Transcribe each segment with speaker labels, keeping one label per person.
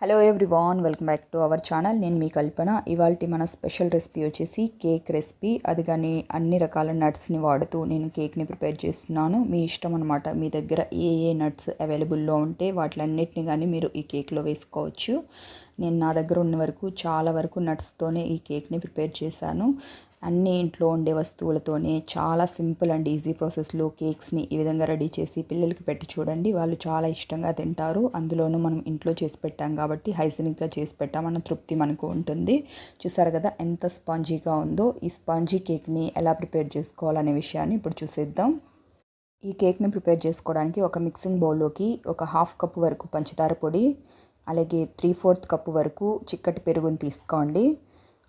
Speaker 1: Hello everyone, welcome back to our channel. నేను మీ కల్పన. ఇవాల్టి మన స్పెషల్ రెసిపీ వచ్చేసి కేక్ రెసిపీ. అది కానీ అన్ని రకాల నట్స్ని వాడుతూ నేను కేక్ని ప్రిపేర్ చేస్తున్నాను. మీ ఇష్టం అనమాట. మీ దగ్గర ఏ నట్స్ అవైలబుల్లో ఉంటే వాటిలన్నిటిని కానీ మీరు ఈ కేక్లో వేసుకోవచ్చు. నేను నా దగ్గర ఉన్న వరకు చాలా వరకు నట్స్తోనే ఈ కేక్ని ప్రిపేర్ చేశాను. అన్ని ఇంట్లో ఉండే వస్తువులతోనే చాలా సింపుల్ అండ్ ఈజీ ప్రాసెస్లో కేక్స్ని ఈ విధంగా రెడీ చేసి పిల్లలకి పెట్టి చూడండి. వాళ్ళు చాలా ఇష్టంగా తింటారు. అందులోనూ మనం ఇంట్లో చేసి పెట్టాం కాబట్టి హైజీనిక్గా చేసి పెట్టామన్న తృప్తి మనకు ఉంటుంది. చూసారు కదా ఎంత స్పాంజీగా ఉందో. ఈ స్పాంజీ కేక్ని ఎలా ప్రిపేర్ చేసుకోవాలనే విషయాన్ని ఇప్పుడు చూసేద్దాం. ఈ కేక్ని ప్రిపేర్ చేసుకోవడానికి ఒక మిక్సింగ్ బౌల్లోకి ఒక హాఫ్ కప్ వరకు పంచదార పొడి, అలాగే 3/4 కప్పు వరకు చిక్కటి పెరుగుని తీసుకోండి.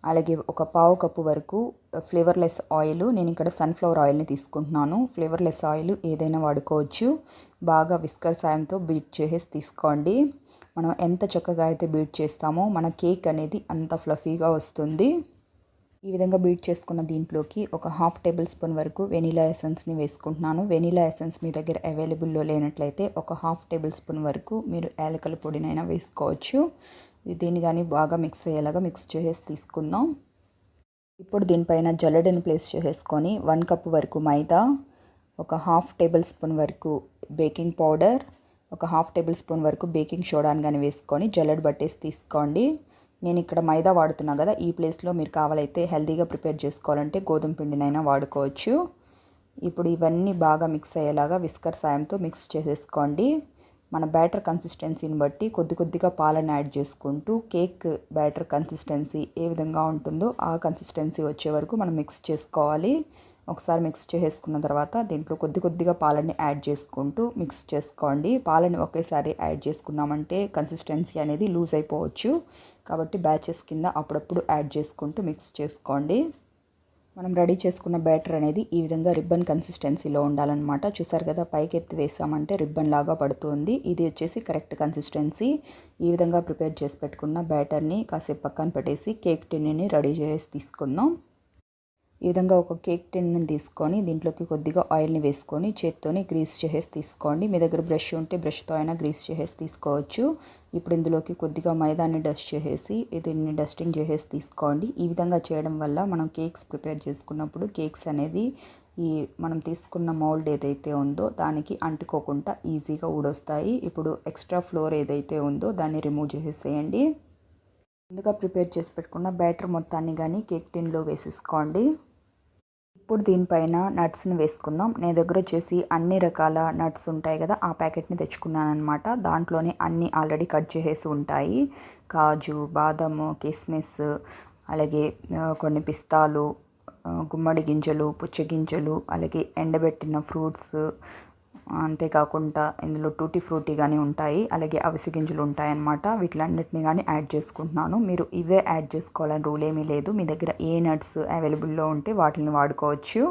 Speaker 1: అలాగే ఒక పావు కప్పు వరకు ఫ్లేవర్లెస్ ఆయిల్, నేను ఇక్కడ సన్ఫ్లవర్ ఆయిల్ని తీసుకుంటున్నాను. ఫ్లేవర్లెస్ ఆయిల్ ఏదైనా వాడుకోవచ్చు. బాగా విస్కర్ సాయంతో బీట్ చేసేసి తీసుకోండి. మనం ఎంత చక్కగా అయితే బీట్ చేస్తామో మన కేక్ అనేది అంత ఫ్లఫీగా వస్తుంది. ఈ విధంగా బీట్ చేసుకున్న దీంట్లోకి ఒక హాఫ్ టేబుల్ స్పూన్ వరకు వెనీలా ఎసెన్స్ని వేసుకుంటున్నాను. వెనీలా ఎసెన్స్ మీ దగ్గర అవైలబుల్లో లేనట్లయితే ఒక హాఫ్ టేబుల్ స్పూన్ వరకు మీరు యాలకుల పొడినైనా వేసుకోవచ్చు. దీన్ని కానీ బాగా మిక్స్ అయ్యేలాగా మిక్స్ చేసేసి తీసుకుందాం. ఇప్పుడు దీనిపైన జల్లెడని ప్లేస్ చేసేసుకొని 1 కప్ వరకు మైదా, ఒక హాఫ్ టేబుల్ స్పూన్ వరకు బేకింగ్ పౌడర్, ఒక హాఫ్ టేబుల్ స్పూన్ వరకు బేకింగ్ సోడాని కానీ వేసుకొని జల్లెడ పట్టేసి తీసుకోండి. నేను ఇక్కడ మైదా వాడుతున్నా కదా, ఈ ప్లేస్లో మీరు కావాలైతే హెల్తీగా ప్రిపేర్ చేసుకోవాలంటే గోధుమ పిండినైనా వాడుకోవచ్చు. ఇప్పుడు ఇవన్నీ బాగా మిక్స్ అయ్యేలాగా విస్కర్ సాయంతో మిక్స్ చేసేసుకోండి. మన బ్యాటర్ కన్సిస్టెన్సీని బట్టి కొద్దిగా పాలను యాడ్ చేసుకుంటూ కేక్ బ్యాటర్ కన్సిస్టెన్సీ ఏ విధంగా ఉంటుందో ఆ కన్సిస్టెన్సీ వచ్చే వరకు మనం మిక్స్ చేసుకోవాలి. ఒకసారి మిక్స్ చేసుకున్న తర్వాత దీంట్లో కొద్దిగా పాలని యాడ్ చేసుకుంటూ మిక్స్ చేసుకోండి. పాలని ఒకేసారి యాడ్ చేసుకున్నామంటే కన్సిస్టెన్సీ అనేది లూజ్ అయిపోవచ్చు. కాబట్టి బ్యాచెస్ కింద అప్పుడప్పుడు యాడ్ చేసుకుంటూ మిక్స్ చేసుకోండి. మనం రెడీ చేసుకున్న బ్యాటర్ అనేది ఈ విధంగా రిబ్బన్ కన్సిస్టెన్సీలో ఉండాలన్నమాట. చూసారు కదా, పైకి ఎత్తి వేసామంటే రిబ్బన్ లాగా పడుతుంది. ఇది వచ్చేసి కరెక్ట్ కన్సిస్టెన్సీ. ఈ విధంగా ప్రిపేర్ చేసి పెట్టుకున్న బ్యాటర్ని కాసేపు పక్కన పెట్టేసి కేక్ టిన్ని రెడీ చేసి తీసుకుందాం. ఈ విధంగా ఒక కేక్ టిన్ని తీసుకొని దీంట్లోకి కొద్దిగా ఆయిల్ని వేసుకొని చేత్తోని గ్రీస్ చేసేసి తీసుకోండి. మీ దగ్గర బ్రష్ ఉంటే బ్రష్తో అయినా గ్రీస్ చేసేసి తీసుకోవచ్చు. ఇప్పుడు ఇందులోకి కొద్దిగా మైదాన్ని డస్ట్ చేసేసి దీన్ని డస్టింగ్ చేసేసి తీసుకోండి. ఈ విధంగా చేయడం వల్ల మనం కేక్స్ ప్రిపేర్ చేసుకున్నప్పుడు కేక్స్ అనేది ఈ మనం తీసుకున్న మౌల్డ్ ఏదైతే ఉందో దానికి అంటుకోకుండా ఈజీగా ఊడొస్తాయి. ఇప్పుడు ఎక్స్ట్రా ఫ్లోర్ ఏదైతే ఉందో దాన్ని రిమూవ్ చేసేసేయండి. ముందుగా ప్రిపేర్ చేసి పెట్టుకున్న బ్యాటర్ మొత్తాన్ని కానీ కేక్ టిన్లో వేసేసుకోండి. ఇప్పుడు దీనిపైన నట్స్ని వేసుకుందాం. నేను దగ్గర వచ్చేసి అన్ని రకాల నట్స్ ఉంటాయి కదా, ఆ ప్యాకెట్ని తెచ్చుకున్నాను అనమాట. దాంట్లోనే అన్నీ ఆల్రెడీ కట్ చేసేసి ఉంటాయి. కాజు, బాదము, కిస్మిస్, అలాగే కొన్ని పిస్తాలు, గుమ్మడి గింజలు, పుచ్చగింజలు, అలాగే ఎండబెట్టిన ఫ్రూట్స్, అంతేకాకుండా ఇందులో టూటీ ఫ్రూటీ కానీ ఉంటాయి, అలాగే అవిసె గింజలు ఉంటాయన్నమాట. వీటిలన్నిటిని కానీ యాడ్ చేసుకుంటున్నాను. మీరు ఇవే యాడ్ చేసుకోవాలని రూల్ ఏమీ లేదు. మీ దగ్గర ఏ నట్స్ అవైలబుల్లో ఉంటే వాటిని వాడుకోవచ్చు.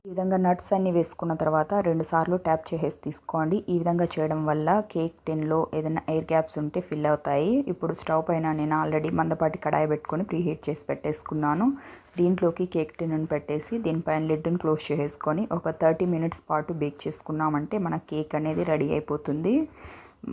Speaker 1: ఈ విధంగా నట్స్ అన్నీ వేసుకున్న తర్వాత 2 సార్లు ట్యాప్ చేసేసి తీసుకోండి. ఈ విధంగా చేయడం వల్ల కేక్ టిన్లో ఏదైనా ఎయిర్ గ్యాప్స్ ఉంటే ఫిల్ అవుతాయి. ఇప్పుడు స్టవ్ పైన నేను ఆల్రెడీ మందపాటి కడాయి పెట్టుకొని ప్రీహీట్ చేసి పెట్టేసుకున్నాను. దీంట్లోకి కేక్ టిన్ను పెట్టేసి దీనిపైన లిడ్ని క్లోజ్ చేసేసుకొని ఒక 30 మినిట్స్ పాటు బేక్ చేసుకున్నామంటే మన కేక్ అనేది రెడీ అయిపోతుంది.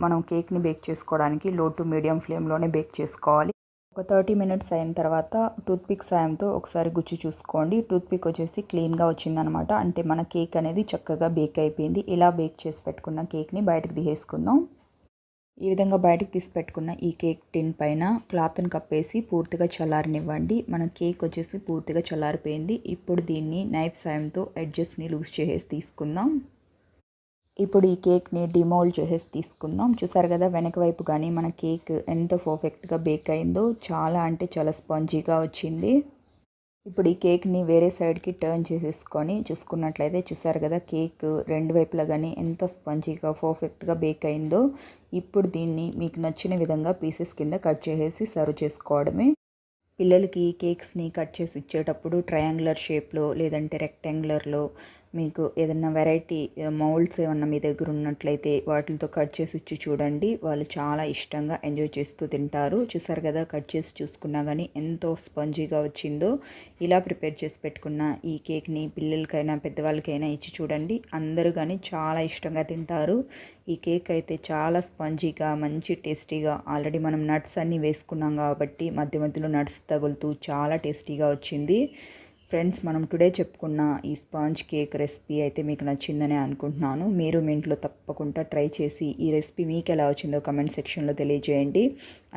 Speaker 1: మనం కేక్ని బేక్ చేసుకోవడానికి లో టు మీడియం ఫ్లేమ్లోనే బేక్ చేసుకోవాలి. ఒక 30 మినిట్స్ అయిన తర్వాత టూత్పిక్ సాయంతో ఒకసారి గుచ్చి చూసుకోండి. టూత్పిక్ వచ్చేసి క్లీన్గా వచ్చిందనమాట. అంటే మన కేక్ అనేది చక్కగా బేక్ అయిపోయింది. ఇలా బేక్ చేసి పెట్టుకున్న కేక్ని బయటకు తీసేసుకుందాం. ఈ విధంగా బయటకు తీసి పెట్టుకున్న ఈ కేక్ టిన్ పైన క్లాత్ని కప్పేసి పూర్తిగా చల్లారనివ్వండి. మన కేక్ వచ్చేసి పూర్తిగా చల్లారిపోయింది. ఇప్పుడు దీన్ని నైఫ్ సాయంతో ఎడ్జెస్ని లూజ్ చేసేసి తీసుకుందాం. ఇప్పుడు ఈ కేక్ని డిమోల్డ్ చేసేసి తీసుకుందాం. చూసారు కదా, వెనక వైపు కానీ మన కేక్ ఎంత పర్ఫెక్ట్గా బేక్ అయిందో. చాలా అంటే చాలా స్పాంజీగా వచ్చింది. ఇప్పుడు ఈ కేక్ని వేరే సైడ్కి టర్న్ చేసేసుకొని చూసుకున్నట్లయితే చూసారు కదా, కేక్ 2 వైపులా కానీ ఎంత స్పాంజీగా పర్ఫెక్ట్గా బేక్ అయిందో. ఇప్పుడు దీన్ని మీకు నచ్చిన విధంగా పీసెస్ కింద కట్ చేసేసి సర్వ్ చేసుకోవడమే. పిల్లలకి కేక్స్ని కట్ చేసి ఇచ్చేటప్పుడు ట్రయాంగులర్ షేప్లో లేదంటే రెక్టాంగులర్లో మీకు ఏదైనా వెరైటీ మౌల్డ్స్ ఏమన్నా మీ దగ్గర ఉన్నట్లయితే వాటితో కట్ చేసి ఇచ్చి చూడండి. వాళ్ళు చాలా ఇష్టంగా ఎంజాయ్ చేస్తూ తింటారు. చూసారు కదా, కట్ చేసి చూసుకున్నా కానీ ఎంతో స్పాంజీగా వచ్చిందో. ఇలా ప్రిపేర్ చేసి పెట్టుకున్న ఈ కేక్ని పిల్లలకైనా పెద్దవాళ్ళకైనా ఇచ్చి చూడండి. అందరూ కానీ చాలా ఇష్టంగా తింటారు. ఈ కేక్ అయితే చాలా స్పాంజీగా మంచి టేస్టీగా, ఆల్రెడీ మనం నట్స్ అన్నీ వేసుకున్నాం కాబట్టి మధ్య మధ్యలో నట్స్ తగులుతూ చాలా టేస్టీగా వచ్చింది. ఫ్రెండ్స్, మనం టుడే చెప్పుకున్న ఈ స్పాంజ్ కేక్ రెసిపీ అయితే మీకు నచ్చిందని అనుకుంటున్నాను. మీరు మీ ఇంట్లో తప్పకుండా ట్రై చేసి ఈ రెసిపీ మీకు ఎలా వచ్చిందో కమెంట్ సెక్షన్లో తెలియజేయండి.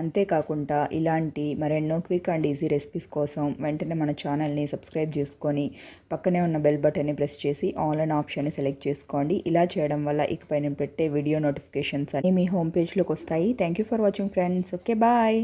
Speaker 1: అంతేకాకుండా ఇలాంటి మరెన్నో క్విక్ అండ్ ఈజీ రెసిపీస్ కోసం వెంటనే మన ఛానల్ని సబ్స్క్రైబ్ చేసుకొని పక్కనే ఉన్న బెల్ బటన్ని ప్రెస్ చేసి ఆల్ అండ్ ఆప్షన్ని సెలెక్ట్ చేసుకోండి. ఇలా చేయడం వల్ల ఇకపై నేను పెట్టే వీడియో నోటిఫికేషన్స్ అన్నీ మీ హోమ్ పేజ్లోకి వస్తాయి. Thank you for watching friends. Okay, bye.